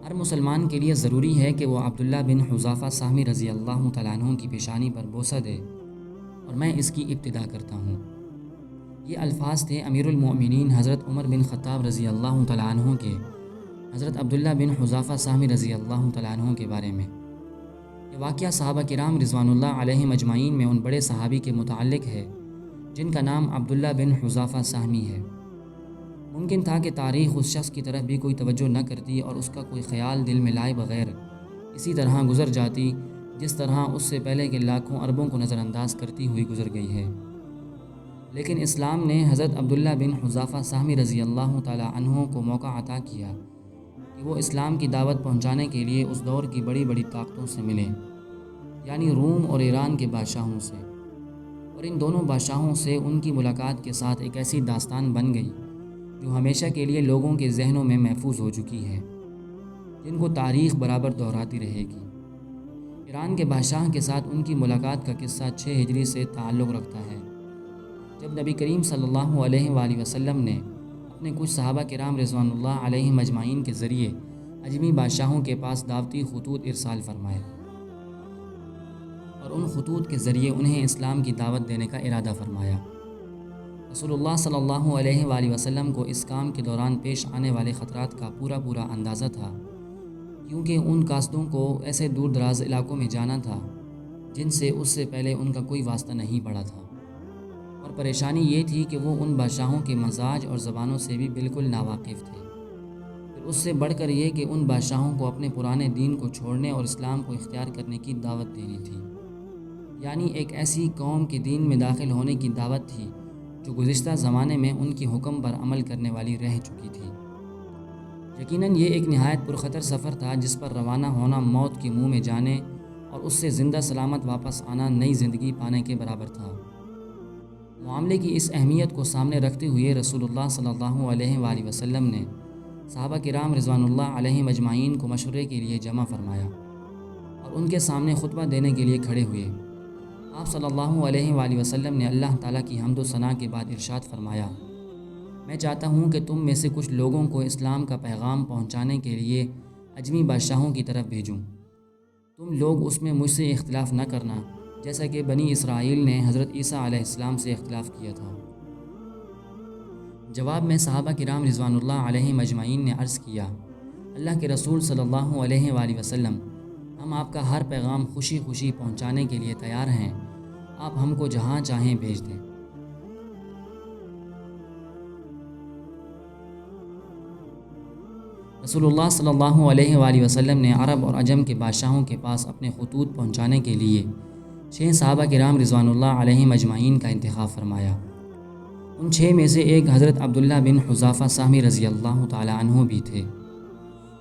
ہر مسلمان کے لیے ضروری ہے کہ وہ عبداللہ بن حذافہ سہمی رضی اللہ تعالیٰ عنہ کی پیشانی پر بوسہ دے، اور میں اس کی ابتدا کرتا ہوں۔ یہ الفاظ تھے امیر المؤمنین حضرت عمر بن خطاب رضی اللہ تعالیٰ عنہ کے حضرت عبداللہ بن حذافہ سہمی رضی اللہ تعالیٰ عنہ کے بارے میں۔ یہ واقعہ صحابہ کرام رضوان اللہ علیہم اجمعین میں ان بڑے صحابی کے متعلق ہے جن کا نام عبداللہ بن حذافہ سہمی ہے۔ ممکن تھا کہ تاریخ اس شخص کی طرف بھی کوئی توجہ نہ کرتی اور اس کا کوئی خیال دل میں لائے بغیر اسی طرح گزر جاتی جس طرح اس سے پہلے کے لاکھوں اربوں کو نظر انداز کرتی ہوئی گزر گئی ہے۔ لیکن اسلام نے حضرت عبداللہ بن حذافہ سہمی رضی اللہ تعالیٰ عنہ کو موقع عطا کیا کہ وہ اسلام کی دعوت پہنچانے کے لیے اس دور کی بڑی بڑی طاقتوں سے ملیں، یعنی روم اور ایران کے بادشاہوں سے۔ اور ان دونوں بادشاہوں سے ان کی ملاقات کے ساتھ ایک ایسی داستان بن گئی جو ہمیشہ کے لیے لوگوں کے ذہنوں میں محفوظ ہو چکی ہے، جن کو تاریخ برابر دہراتی رہے گی۔ ایران کے بادشاہ کے ساتھ ان کی ملاقات کا قصہ 6 ہجری سے تعلق رکھتا ہے، جب نبی کریم صلی اللہ علیہ وآلہ وسلم نے اپنے کچھ صحابہ کرام رضوان اللہ علیہم اجمعین کے ذریعے اجمی بادشاہوں کے پاس دعوتی خطوط ارسال فرمائے اور ان خطوط کے ذریعے انہیں اسلام کی دعوت دینے کا ارادہ فرمایا۔ رسول اللہ صلی اللہ علیہ وآلہ وسلم کو اس کام کے دوران پیش آنے والے خطرات کا پورا اندازہ تھا، کیونکہ ان قاصدوں کو ایسے دور دراز علاقوں میں جانا تھا جن سے اس سے پہلے ان کا کوئی واسطہ نہیں پڑا تھا، اور پریشانی یہ تھی کہ وہ ان بادشاہوں کے مزاج اور زبانوں سے بھی بالکل ناواقف تھے۔ پھر اس سے بڑھ کر یہ کہ ان بادشاہوں کو اپنے پرانے دین کو چھوڑنے اور اسلام کو اختیار کرنے کی دعوت دینی تھی، یعنی ایک ایسی قوم کے دین میں داخل ہونے کی دعوت تھی جو گزشتہ زمانے میں ان کی حکم پر عمل کرنے والی رہ چکی تھی۔ یقیناً یہ ایک نہایت پرخطر سفر تھا جس پر روانہ ہونا موت کے منہ میں جانے اور اس سے زندہ سلامت واپس آنا نئی زندگی پانے کے برابر تھا۔ معاملے کی اس اہمیت کو سامنے رکھتے ہوئے رسول اللہ صلی اللہ علیہ وآلہ وسلم نے صحابہ کرام رضوان اللہ علیہم اجمعین کو مشورے کے لیے جمع فرمایا اور ان کے سامنے خطبہ دینے کے لیے کھڑے ہوئے۔ آپ صلی اللہ علیہ وآلہ وسلم نے اللہ تعالیٰ کی حمد و ثنا کے بعد ارشاد فرمایا، میں چاہتا ہوں کہ تم میں سے کچھ لوگوں کو اسلام کا پیغام پہنچانے کے لیے اجمی بادشاہوں کی طرف بھیجوں۔ تم لوگ اس میں مجھ سے اختلاف نہ کرنا، جیسا کہ بنی اسرائیل نے حضرت عیسیٰ علیہ السلام سے اختلاف کیا تھا۔ جواب میں صحابہ کرام رضوان اللہ علیہم اجمعین نے عرض کیا، اللہ کے رسول صلی اللہ علیہ وآلہ وسلم، ہم آپ کا ہر پیغام خوشی خوشی پہنچانے کے لیے تیار ہیں، آپ ہم کو جہاں چاہیں بھیج دیں۔ رسول اللہ صلی اللہ علیہ وآلہ وسلم نے عرب اور عجم کے بادشاہوں کے پاس اپنے خطوط پہنچانے کے لیے 6 صحابہ کرام رضوان اللہ علیہم اجمعین کا انتخاب فرمایا۔ ان 6 میں سے ایک حضرت عبداللہ بن حذافہ سہمی رضی اللہ تعالیٰ عنہ بھی تھے۔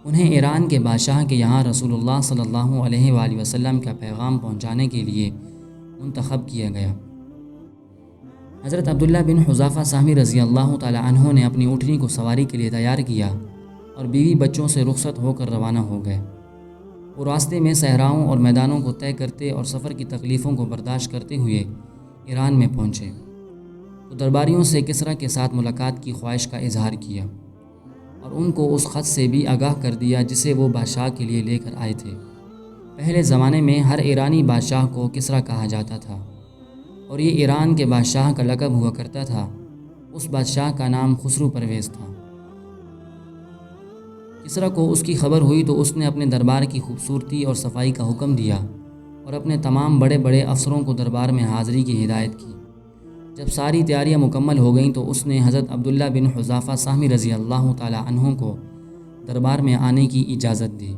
انہیں ایران کے بادشاہ کے یہاں رسول اللہ صلی اللہ علیہ وآلہ وسلم کا پیغام پہنچانے کے لیے منتخب کیا گیا۔ حضرت عبداللہ بن حذافہ سہمی رضی اللہ تعالیٰ عنہ نے اپنی اونٹنی کو سواری کے لیے تیار کیا اور بیوی بچوں سے رخصت ہو کر روانہ ہو گئے۔ وہ راستے میں صحراؤں اور میدانوں کو طے کرتے اور سفر کی تکلیفوں کو برداشت کرتے ہوئے ایران میں پہنچے تو درباریوں سے کسریٰ کے ساتھ ملاقات کی خواہش کا اظہار کیا اور ان کو اس خط سے بھی آگاہ کر دیا جسے وہ بادشاہ کے لیے لے کر آئے تھے۔ پہلے زمانے میں ہر ایرانی بادشاہ کو کسریٰ کہا جاتا تھا اور یہ ایران کے بادشاہ کا لقب ہوا کرتا تھا۔ اس بادشاہ کا نام خسرو پرویز تھا۔ کسریٰ کو اس کی خبر ہوئی تو اس نے اپنے دربار کی خوبصورتی اور صفائی کا حکم دیا اور اپنے تمام بڑے بڑے افسروں کو دربار میں حاضری کی ہدایت کی۔ جب ساری تیاریاں مکمل ہو گئیں تو اس نے حضرت عبداللہ بن حذافہ سہمی رضی اللہ تعالیٰ عنہ کو دربار میں آنے کی اجازت دی۔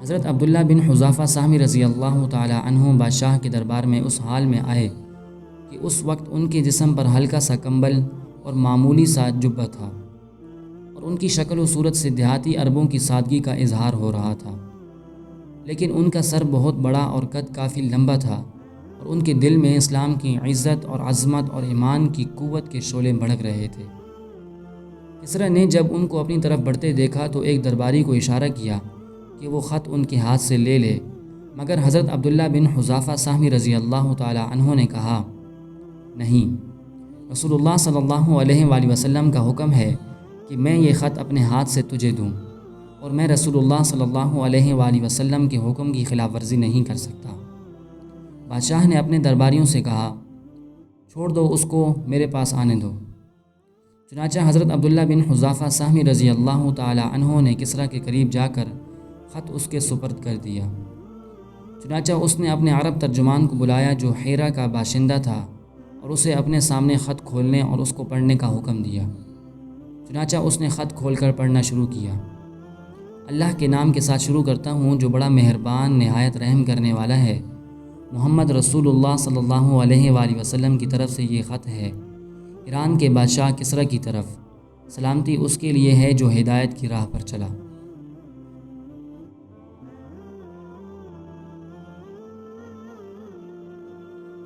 حضرت عبداللہ بن حذافہ سہمی رضی اللہ تعالیٰ عنہ بادشاہ کے دربار میں اس حال میں آئے کہ اس وقت ان کے جسم پر ہلکا سا کمبل اور معمولی سا جبہ تھا اور ان کی شکل و صورت سے دیہاتی عربوں کی سادگی کا اظہار ہو رہا تھا، لیکن ان کا سر بہت بڑا اور قد کافی لمبا تھا اور ان کے دل میں اسلام کی عزت اور عظمت اور ایمان کی قوت کے شعلے بھڑک رہے تھے۔ کسریٰ نے جب ان کو اپنی طرف بڑھتے دیکھا تو ایک درباری کو اشارہ کیا کہ وہ خط ان کے ہاتھ سے لے لے، مگر حضرت عبداللہ بن حذافہ سہمی رضی اللہ تعالیٰ عنہ نے کہا، نہیں، رسول اللہ صلی اللہ علیہ وآلہ وسلم کا حکم ہے کہ میں یہ خط اپنے ہاتھ سے تجھے دوں، اور میں رسول اللہ صلی اللہ علیہ وآلہ وسلم کے حکم کی خلاف ورزی نہیں کر سکتا۔ بادشاہ نے اپنے درباریوں سے کہا، چھوڑ دو، اس کو میرے پاس آنے دو۔ چنانچہ حضرت عبداللہ بن حذافہ سہمی رضی اللہ تعالی عنہ نے کسریٰ کے قریب جا کر خط اس کے سپرد کر دیا۔ چنانچہ اس نے اپنے عرب ترجمان کو بلایا جو حیرہ کا باشندہ تھا، اور اسے اپنے سامنے خط کھولنے اور اس کو پڑھنے کا حکم دیا۔ چنانچہ اس نے خط کھول کر پڑھنا شروع کیا۔ اللہ کے نام کے ساتھ شروع کرتا ہوں جو بڑا مہربان نہایت رحم کرنے والا ہے۔ محمد رسول اللہ صلی اللہ علیہ وآلہ وسلم کی طرف سے یہ خط ہے، ایران کے بادشاہ کسریٰ کی طرف۔ سلامتی اس کے لیے ہے جو ہدایت کی راہ پر چلا۔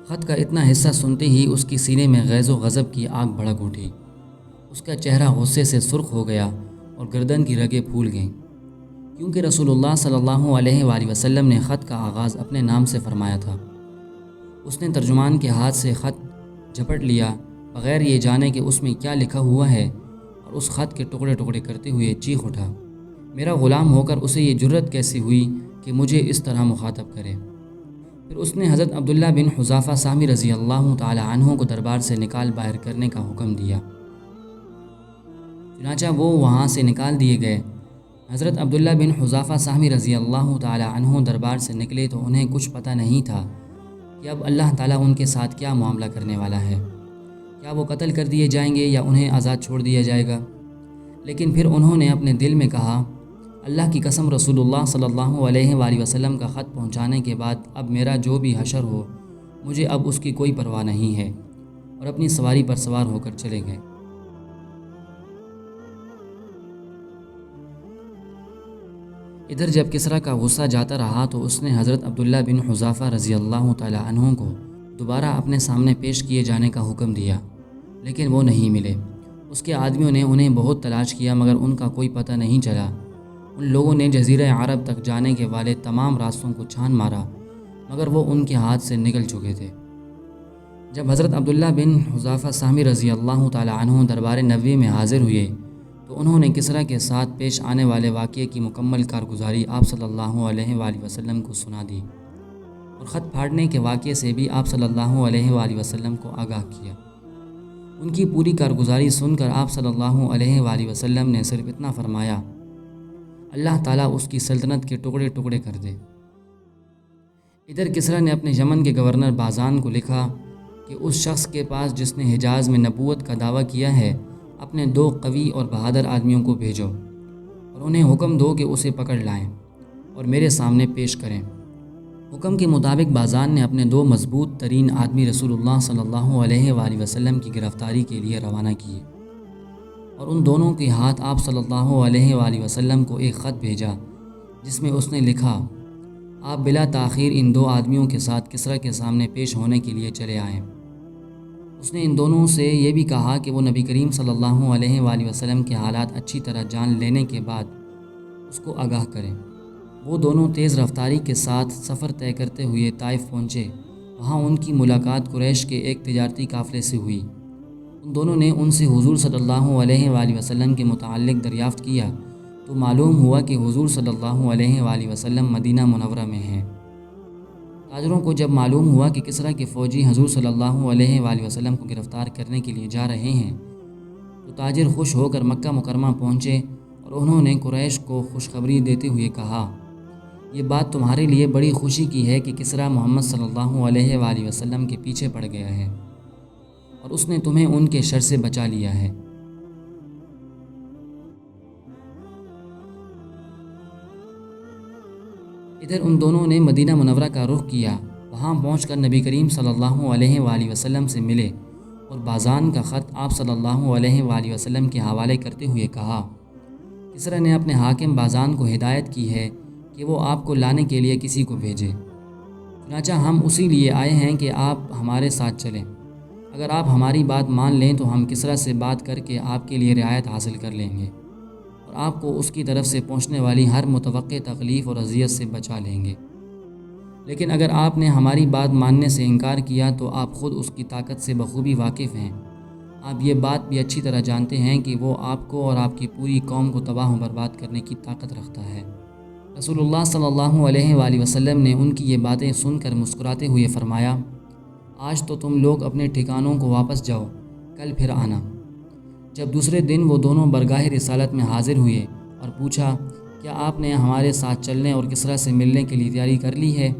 خط کا اتنا حصہ سنتے ہی اس کی سینے میں غیظ و غضب کی آگ بھڑک اٹھی۔ اس کا چہرہ غصے سے سرخ ہو گیا اور گردن کی رگیں پھول گئیں، کیونکہ رسول اللہ صلی اللہ علیہ وآلہ وسلم نے خط کا آغاز اپنے نام سے فرمایا تھا۔ اس نے ترجمان کے ہاتھ سے خط جھپٹ لیا بغیر یہ جانے کہ اس میں کیا لکھا ہوا ہے، اور اس خط کے ٹکڑے ٹکڑے کرتے ہوئے چیخ اٹھا، میرا غلام ہو کر اسے یہ جرت کیسی ہوئی کہ مجھے اس طرح مخاطب کرے۔ پھر اس نے حضرت عبداللہ بن حذافہ سہمی رضی اللہ تعالی عنہ کو دربار سے نکال باہر کرنے کا حکم دیا۔ چنانچہ وہ وہاں سے نکال دیے گئے۔ حضرت عبداللہ بن حذافہ سہمی رضی اللہ تعالی عنہ دربار سے نکلے تو انہیں کچھ پتہ نہیں تھا کہ اب اللہ تعالیٰ ان کے ساتھ کیا معاملہ کرنے والا ہے، کیا وہ قتل کر دیے جائیں گے یا انہیں آزاد چھوڑ دیا جائے گا۔ لیکن پھر انہوں نے اپنے دل میں کہا، اللہ کی قسم رسول اللہ صلی اللہ علیہ وآلہ وسلم کا خط پہنچانے کے بعد اب میرا جو بھی حشر ہو، مجھے اب اس کی کوئی پرواہ نہیں ہے، اور اپنی سواری پر سوار ہو کر چلے گئے۔ ادھر جب کسریٰ کا غصہ جاتا رہا تو اس نے حضرت عبداللہ بن حذافہ رضی اللہ تعالی عنہ کو دوبارہ اپنے سامنے پیش کیے جانے کا حکم دیا، لیکن وہ نہیں ملے۔ اس کے آدمیوں نے انہیں بہت تلاش کیا مگر ان کا کوئی پتہ نہیں چلا۔ ان لوگوں نے جزیرہ عرب تک جانے کے والے تمام راستوں کو چھان مارا مگر وہ ان کے ہاتھ سے نکل چکے تھے۔ جب حضرت عبداللہ بن حذافہ سہمی رضی اللہ تعالی عنہ دربار نبوی میں حاضر ہوئے تو انہوں نے کسریٰ کے ساتھ پیش آنے والے واقعے کی مکمل کارگزاری آپ صلی اللہ علیہ وآلہ وسلم کو سنا دی، اور خط پھاڑنے کے واقعے سے بھی آپ صلی اللہ علیہ وآلہ وسلم کو آگاہ کیا۔ ان کی پوری کارگزاری سن کر آپ صلی اللہ علیہ وآلہ وسلم نے صرف اتنا فرمایا، اللہ تعالیٰ اس کی سلطنت کے ٹکڑے ٹکڑے کر دے۔ ادھر کسریٰ نے اپنے یمن کے گورنر بازان کو لکھا کہ اس شخص کے پاس جس نے حجاز میں نبوت کا دعویٰ کیا ہے اپنے 2 قوی اور بہادر آدمیوں کو بھیجو، اور انہیں حکم دو کہ اسے پکڑ لائیں اور میرے سامنے پیش کریں۔ حکم کے مطابق بازان نے اپنے 2 مضبوط ترین آدمی رسول اللہ صلی اللہ علیہ وآلہ وسلم کی گرفتاری کے لیے روانہ کیے، اور ان دونوں کے ہاتھ آپ صلی اللہ علیہ وآلہ وسلم کو ایک خط بھیجا جس میں اس نے لکھا، آپ بلا تاخیر ان 2 آدمیوں کے ساتھ کسریٰ کے سامنے پیش ہونے کے لیے چلے آئیں۔ اس نے ان دونوں سے یہ بھی کہا کہ وہ نبی کریم صلی اللہ علیہ وآلہ وسلم کے حالات اچھی طرح جان لینے کے بعد اس کو آگاہ کریں۔ وہ دونوں تیز رفتاری کے ساتھ سفر طے کرتے ہوئے طائف پہنچے۔ وہاں ان کی ملاقات قریش کے ایک تجارتی قافلے سے ہوئی۔ ان دونوں نے ان سے حضور صلی اللہ علیہ وآلہ وسلم کے متعلق دریافت کیا تو معلوم ہوا کہ حضور صلی اللہ علیہ وآلہ وسلم مدینہ منورہ میں ہیں۔ تاجروں کو جب معلوم ہوا کہ کسریٰ کے فوجی حضور صلی اللہ علیہ وآلہ وسلم کو گرفتار کرنے کے لیے جا رہے ہیں تو تاجر خوش ہو کر مکہ مکرمہ پہنچے، اور انہوں نے قریش کو خوشخبری دیتے ہوئے کہا، یہ بات تمہارے لیے بڑی خوشی کی ہے کہ کسریٰ محمد صلی اللہ علیہ وآلہ وسلم کے پیچھے پڑ گیا ہے، اور اس نے تمہیں ان کے شر سے بچا لیا ہے۔ ادھر ان دونوں نے مدینہ منورہ کا رخ کیا۔ وہاں پہنچ کر نبی کریم صلی اللہ علیہ وآلہ وسلم سے ملے اور بازان کا خط آپ صلی اللہ علیہ وآلہ وسلم کے حوالے کرتے ہوئے کہا، کسریٰ نے اپنے حاکم بازان کو ہدایت کی ہے کہ وہ آپ کو لانے کے لیے کسی کو بھیجے، چنانچہ ہم اسی لیے آئے ہیں کہ آپ ہمارے ساتھ چلیں۔ اگر آپ ہماری بات مان لیں تو ہم کسریٰ سے بات کر کے آپ کے لیے رعایت حاصل کر لیں گے، اور آپ کو اس کی طرف سے پہنچنے والی ہر متوقع تکلیف اور اذیت سے بچا لیں گے۔ لیکن اگر آپ نے ہماری بات ماننے سے انکار کیا تو آپ خود اس کی طاقت سے بخوبی واقف ہیں۔ آپ یہ بات بھی اچھی طرح جانتے ہیں کہ وہ آپ کو اور آپ کی پوری قوم کو تباہ و برباد کرنے کی طاقت رکھتا ہے۔ رسول اللہ صلی اللہ علیہ وآلہ وسلم نے ان کی یہ باتیں سن کر مسکراتے ہوئے فرمایا، آج تو تم لوگ اپنے ٹھکانوں کو واپس جاؤ، کل پھر آنا۔ جب دوسرے دن وہ دونوں برگاہ رسالت میں حاضر ہوئے اور پوچھا، کیا آپ نے ہمارے ساتھ چلنے اور کسریٰ سے ملنے کے لیے تیاری کر لی ہے؟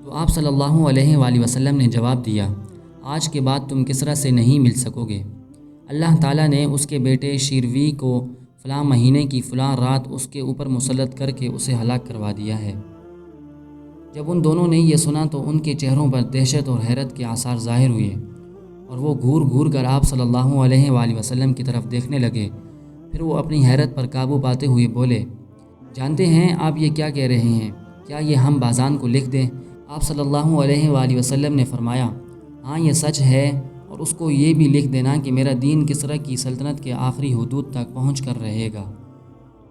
تو آپ صلی اللہ علیہ وآلہ وسلم نے جواب دیا، آج کے بعد تم کسریٰ سے نہیں مل سکو گے۔ اللہ تعالیٰ نے اس کے بیٹے شیروی کو فلاں مہینے کی فلاں رات اس کے اوپر مسلط کر کے اسے ہلاک کروا دیا ہے۔ جب ان دونوں نے یہ سنا تو ان کے چہروں پر دہشت اور حیرت کے آثار ظاہر ہوئے اور وہ گھور گھور کر آپ صلی اللہ علیہ وآلہ وسلم کی طرف دیکھنے لگے۔ پھر وہ اپنی حیرت پر قابو پاتے ہوئے بولے، جانتے ہیں آپ یہ کیا کہہ رہے ہیں؟ کیا یہ ہم بازان کو لکھ دیں؟ آپ صلی اللہ علیہ وآلہ وسلم نے فرمایا، ہاں یہ سچ ہے، اور اس کو یہ بھی لکھ دینا کہ میرا دین کسریٰ کی سلطنت کے آخری حدود تک پہنچ کر رہے گا،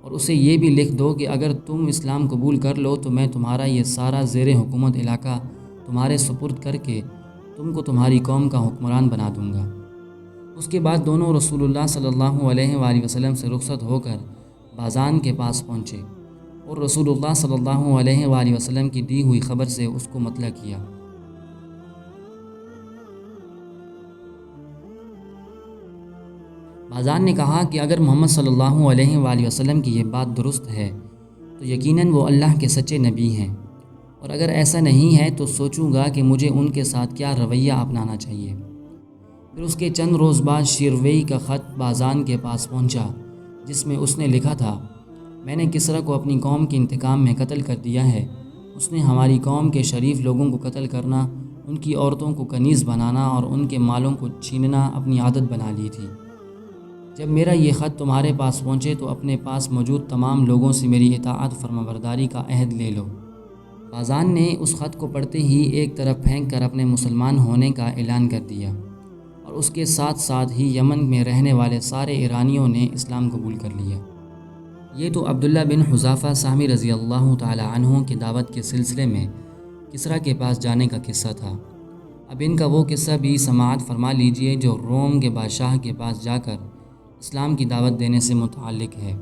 اور اسے یہ بھی لکھ دو کہ اگر تم اسلام قبول کر لو تو میں تمہارا یہ سارا زیر حکومت علاقہ تمہارے سپرد کر کے تم کو تمہاری قوم کا حکمران بنا دوں گا۔ اس کے بعد دونوں رسول اللہ صلی اللہ علیہ وآلہ وسلم سے رخصت ہو کر بازان کے پاس پہنچے اور رسول اللہ صلی اللہ علیہ وآلہ وسلم کی دی ہوئی خبر سے اس کو مطلع کیا۔ بازان نے کہا کہ اگر محمد صلی اللہ علیہ وآلہ وسلم کی یہ بات درست ہے تو یقیناً وہ اللہ کے سچے نبی ہیں، اور اگر ایسا نہیں ہے تو سوچوں گا کہ مجھے ان کے ساتھ کیا رویہ اپنانا چاہیے۔ پھر اس کے چند روز بعد شیروی کا خط بازان کے پاس پہنچا، جس میں اس نے لکھا تھا، میں نے کسریٰ کو اپنی قوم کے انتقام میں قتل کر دیا ہے۔ اس نے ہماری قوم کے شریف لوگوں کو قتل کرنا، ان کی عورتوں کو کنیز بنانا اور ان کے مالوں کو چھیننا اپنی عادت بنا لی تھی۔ جب میرا یہ خط تمہارے پاس پہنچے تو اپنے پاس موجود تمام لوگوں سے میری اطاعت فرمانبرداری کا عہد لے لو۔ بازان نے اس خط کو پڑھتے ہی ایک طرف پھینک کر اپنے مسلمان ہونے کا اعلان کر دیا، اور اس کے ساتھ ساتھ ہی یمن میں رہنے والے سارے ایرانیوں نے اسلام قبول کر لیا۔ یہ تو عبداللہ بن حذافہ سہمی رضی اللہ تعالی عنہ کی دعوت کے سلسلے میں کسریٰ کے پاس جانے کا قصہ تھا۔ اب ان کا وہ قصہ بھی سماعت فرما لیجئے جو روم کے بادشاہ کے پاس جا کر اسلام کی دعوت دینے سے متعلق ہے۔